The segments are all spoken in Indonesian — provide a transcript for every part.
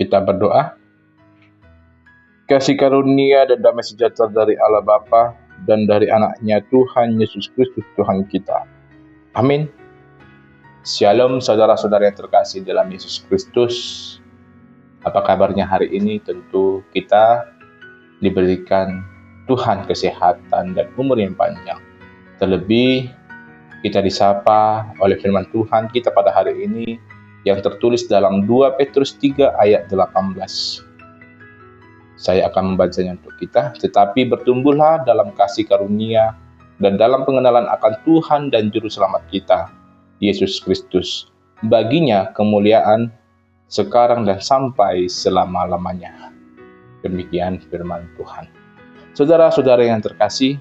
Kita berdoa. Kasih karunia dan damai sejahtera dari Allah Bapa dan dari anaknya Tuhan Yesus Kristus Tuhan kita. Amin. Shalom saudara-saudara yang terkasih dalam Yesus Kristus. Apa kabarnya hari ini? Tentu kita diberikan Tuhan kesehatan dan umur yang panjang. Terlebih kita disapa oleh firman Tuhan kita pada hari ini yang tertulis dalam 2 Petrus 3 ayat 18. Saya akan membacanya untuk kita. Tetapi bertumbuhlah dalam kasih karunia dan dalam pengenalan akan Tuhan dan Juru Selamat kita, Yesus Kristus. Baginya kemuliaan sekarang dan sampai selama-lamanya. Demikian firman Tuhan. Saudara-saudara yang terkasih,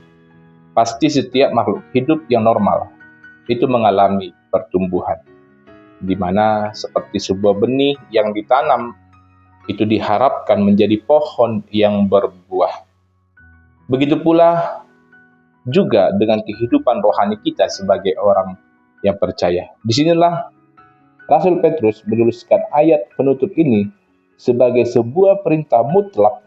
pasti setiap makhluk hidup yang normal itu mengalami pertumbuhan, di mana seperti sebuah benih yang ditanam itu diharapkan menjadi pohon yang berbuah. Begitu pula juga dengan kehidupan rohani kita sebagai orang yang percaya. Disinilah Rasul Petrus menuliskan ayat penutup ini sebagai sebuah perintah mutlak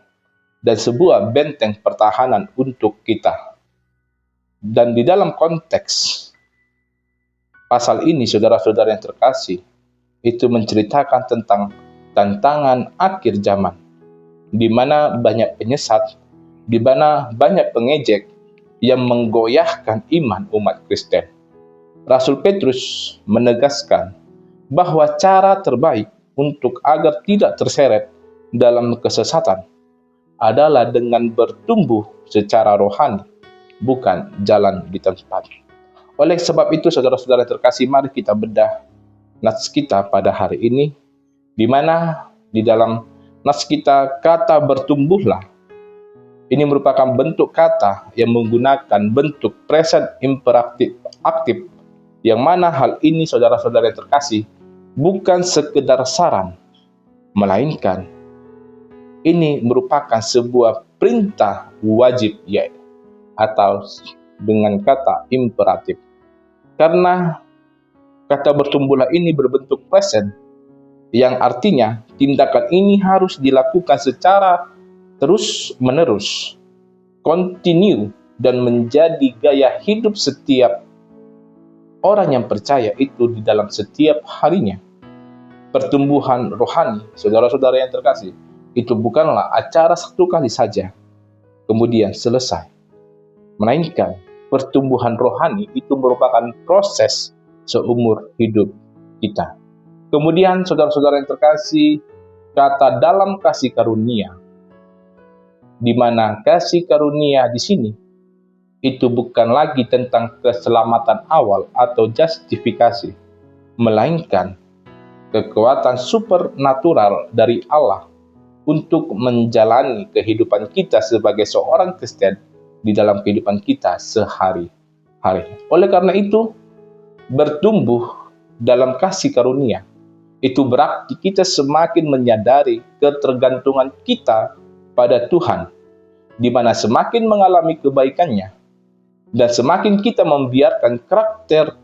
dan sebuah benteng pertahanan untuk kita. Dan di dalam konteks pasal ini, saudara-saudara yang terkasih, itu menceritakan tentang tantangan akhir zaman, di mana banyak penyesat, di mana banyak pengejek yang menggoyahkan iman umat Kristen. Rasul Petrus menegaskan bahwa cara terbaik untuk agar tidak terseret dalam kesesatan adalah dengan bertumbuh secara rohani, bukan jalan di tempat. Oleh sebab itu, saudara-saudara terkasih, mari kita bedah nats kita pada hari ini, di mana di dalam nas kita kata bertumbuhlah ini merupakan bentuk kata yang menggunakan bentuk present imperatif aktif, yang mana hal ini, saudara-saudara yang terkasih, bukan sekedar saran, melainkan ini merupakan sebuah perintah wajib, ya, atau dengan kata imperatif. Karena kata bertumbuhlah ini berbentuk present, yang artinya tindakan ini harus dilakukan secara terus-menerus, kontinu, dan menjadi gaya hidup setiap orang yang percaya itu di dalam setiap harinya. Pertumbuhan rohani, saudara-saudara yang terkasih, itu bukanlah acara satu kali saja kemudian selesai, melainkan pertumbuhan rohani itu merupakan proses seumur hidup kita. Kemudian, saudara-saudara yang terkasih, kata dalam kasih karunia, di mana kasih karunia di sini itu bukan lagi tentang keselamatan awal atau justifikasi, melainkan kekuatan supernatural dari Allah untuk menjalani kehidupan kita sebagai seorang Kristen di dalam kehidupan kita sehari-hari. Oleh karena itu, bertumbuh dalam kasih karunia itu berarti kita semakin menyadari ketergantungan kita pada Tuhan, di mana semakin mengalami kebaikannya dan semakin kita membiarkan karakter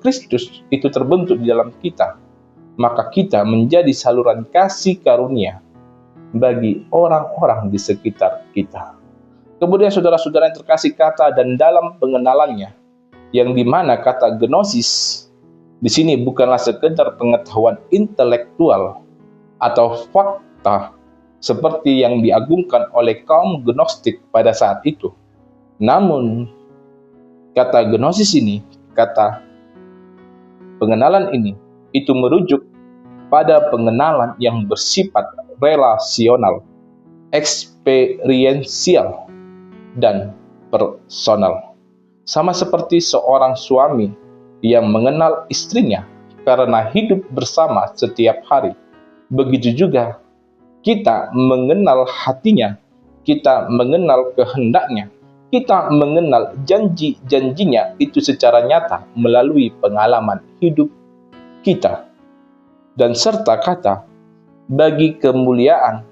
Kristus itu terbentuk di dalam kita, maka kita menjadi saluran kasih karunia bagi orang-orang di sekitar kita. Kemudian, saudara-saudara yang terkasih, kata dan dalam pengenalannya, yang dimana kata gnosis di sini bukanlah sekedar pengetahuan intelektual atau fakta seperti yang diagungkan oleh kaum gnostik pada saat itu. Namun, kata gnosis ini, kata pengenalan ini, itu merujuk pada pengenalan yang bersifat relasional, eksperiensial, dan personal. Sama seperti seorang suami yang mengenal istrinya karena hidup bersama setiap hari, begitu juga kita mengenal hatinya, kita mengenal kehendaknya, kita mengenal janji-janjinya itu secara nyata melalui pengalaman hidup kita. Dan serta kata bagi kemuliaan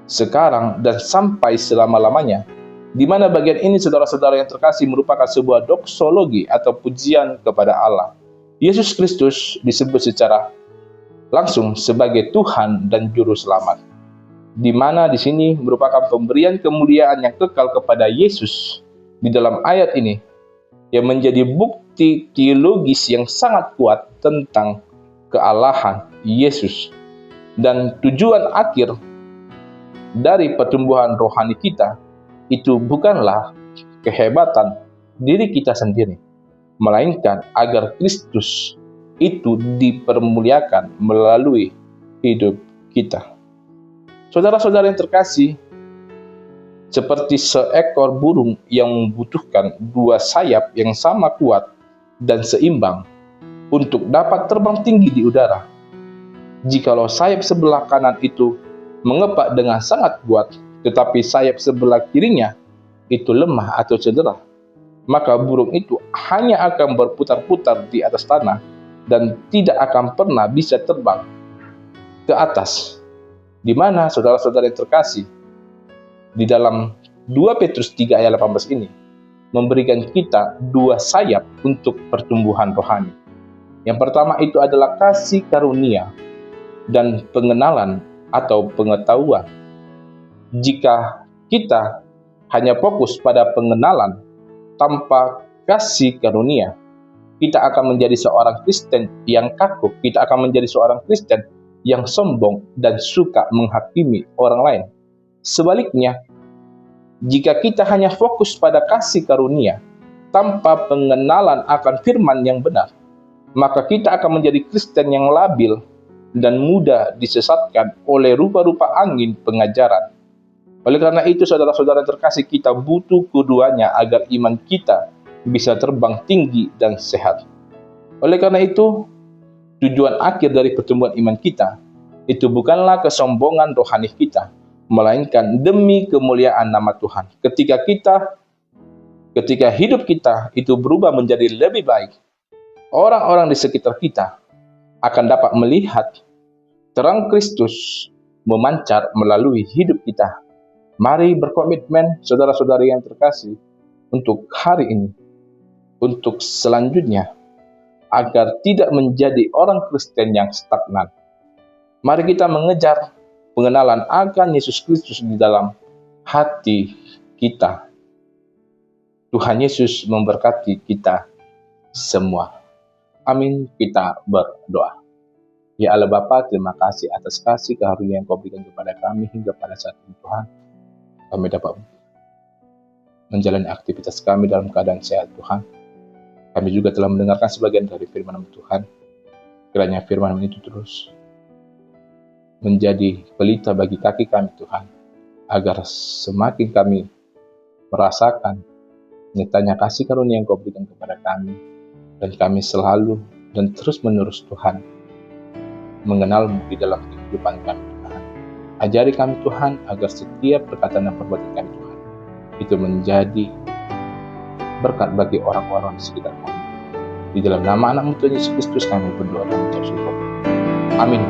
sekarang dan sampai selama-lamanya, di mana bagian ini, saudara-saudara yang terkasih, merupakan sebuah doksologi atau pujian kepada Allah. Yesus Kristus disebut secara langsung sebagai Tuhan dan Juru Selamat. Di mana di sini merupakan pemberian kemuliaan yang kekal kepada Yesus di dalam ayat ini, yang menjadi bukti teologis yang sangat kuat tentang kealahan Yesus. Dan tujuan akhir dari pertumbuhan rohani kita itu bukanlah kehebatan diri kita sendiri, melainkan agar Kristus itu dipermuliakan melalui hidup kita. Saudara-saudara yang terkasih, seperti seekor burung yang membutuhkan dua sayap yang sama kuat dan seimbang untuk dapat terbang tinggi di udara. Jikalau sayap sebelah kanan itu mengepak dengan sangat kuat, tetapi sayap sebelah kirinya itu lemah atau cedera, maka burung itu hanya akan berputar-putar di atas tanah dan tidak akan pernah bisa terbang ke atas. Di mana saudara-saudara yang terkasih, di dalam 2 Petrus 3 ayat 18 ini memberikan kita dua sayap untuk pertumbuhan rohani. Yang pertama itu adalah kasih karunia dan pengenalan atau pengetahuan. Jika kita hanya fokus pada pengenalan tanpa kasih karunia, kita akan menjadi seorang Kristen yang kaku, kita akan menjadi seorang Kristen yang sombong dan suka menghakimi orang lain. Sebaliknya, jika kita hanya fokus pada kasih karunia tanpa pengenalan akan firman yang benar, maka kita akan menjadi Kristen yang labil dan mudah disesatkan oleh rupa-rupa angin pengajaran. Oleh karena itu, saudara-saudara terkasih, kita butuh keduanya agar iman kita bisa terbang tinggi dan sehat. Oleh karena itu, tujuan akhir dari pertumbuhan iman kita itu bukanlah kesombongan rohani kita, melainkan demi kemuliaan nama Tuhan. Ketika hidup kita itu berubah menjadi lebih baik, orang-orang di sekitar kita akan dapat melihat terang Kristus memancar melalui hidup kita. Mari berkomitmen, saudara-saudari yang terkasih, untuk hari ini, untuk selanjutnya, agar tidak menjadi orang Kristen yang stagnan. Mari kita mengejar pengenalan akan Yesus Kristus di dalam hati kita. Tuhan Yesus memberkati kita semua. Amin. Kita berdoa. Ya Allah Bapa, terima kasih atas kasih karunia yang Kau berikan kepada kami hingga pada saat ini Tuhan. Kami dapat menjalani aktivitas kami dalam keadaan sehat Tuhan. Kami juga telah mendengarkan sebagian dari firman Tuhan. Kiranya firman itu terus menjadi pelita bagi kaki kami Tuhan, agar semakin kami merasakan nyatanya kasih karunia yang Kau berikan kepada kami, dan kami selalu dan terus menerus Tuhan mengenal-Mu di dalam kehidupan kami Tuhan. Ajari kami Tuhan agar setiap perkataan dan perbuatan kami Tuhan itu menjadi berkat bagi orang-orang di sekitar kami. Di dalam nama anak-Mu Tuhan Yesus Kristus kami berdoa dan mengucap syukur. Amin.